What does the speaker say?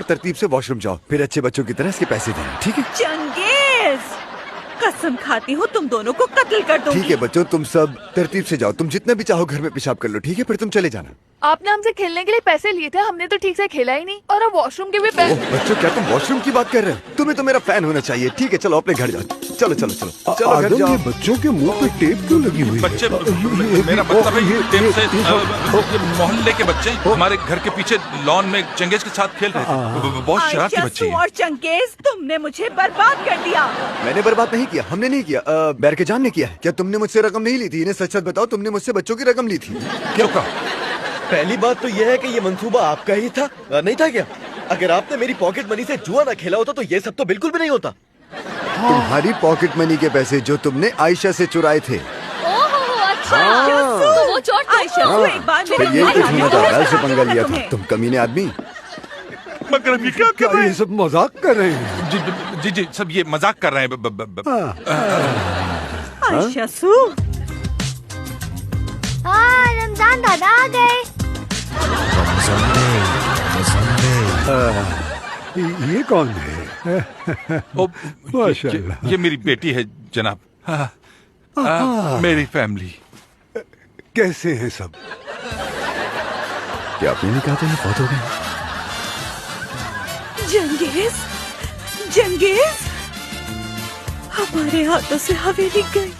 तरतीब से वॉशरूम जाओ, फिर अच्छे बच्चों की तरह इसके पैसे देना, ठीक है? चंगेज, कसम खाती हूँ तुम दोनों को कत्ल कर दूंगी। ठीक है बच्चों, तुम सब तरतीब से जाओ, तुम जितना भी चाहो घर में पेशाब कर लो, ठीक है? फिर तुम चले जाना। आपने हमसे खेलने के लिए पैसे लिए थे, हमने तो ठीक से खेला ही नहीं, और अब वॉशरूम के भी ओह पैसे। बच्चों, क्या तुम वॉशरूम की बात कर रहे हो? तुम्हें तो मेरा फैन होना चाहिए। ठीक है चलो अपने घर जाओ, चलो चलो चलो चलो घर आदम, जाओ। ये बच्चों के मुंह पे टेप क्यों लगी हुई है? बच्चे, मेरा मतलब है ये टेप से ये मोहल्ले के बच्चे हमारे घर के पीछे लॉन में चंगेज के साथ खेल रहे थे। बहुत शरारती आयशा, बच्चे सू हैं। और चंगेज, तुमने मुझे बर्बाद कर दिया। मैंने बर्बाद नहीं किया, हमने नहीं किया, बैरके जान ने किया है। क्या तुमने मुझसे रकम नहीं ली थी? इन्हें सच सच बताओ, तुमने मुझसे बच्चों की रकम ली थी? क्यों कहा? पहली बात तो यह है कि ये मंसूबा आपका ही था, नहीं था क्या? अगर आपने मेरी पॉकेट मनी से जुआ ना खेला होता तो ये सब तो बिल्कुल भी नहीं होता। तुम्हारी पॉकेट मनी के पैसे जो तुमने आयशा से चुराए थे। अच्छा, हाँ। तो वो चोट आयशा, सू एक बार तो मेरे ये घर कुछ आ होना जाओ। था, से पंगा लिया था तुम्हें। तुम कमीने आदमी। मगर अभी क्या क्या ये सब मजाक कर रहे हैं? जी जी सब ये मजाक कर रहे हैं। आयशा, सू हाँ, रमजान दादा आ गए। ये कौन है? माशाल्लाह। ये मेरी बेटी है जनाब। मेरी फैमिली। कैसे हैं सब? क्या आपने नहीं कहा था ये फौत हो गए? जंगेज, जंगेज, हमारे हाथों से हवेली गई।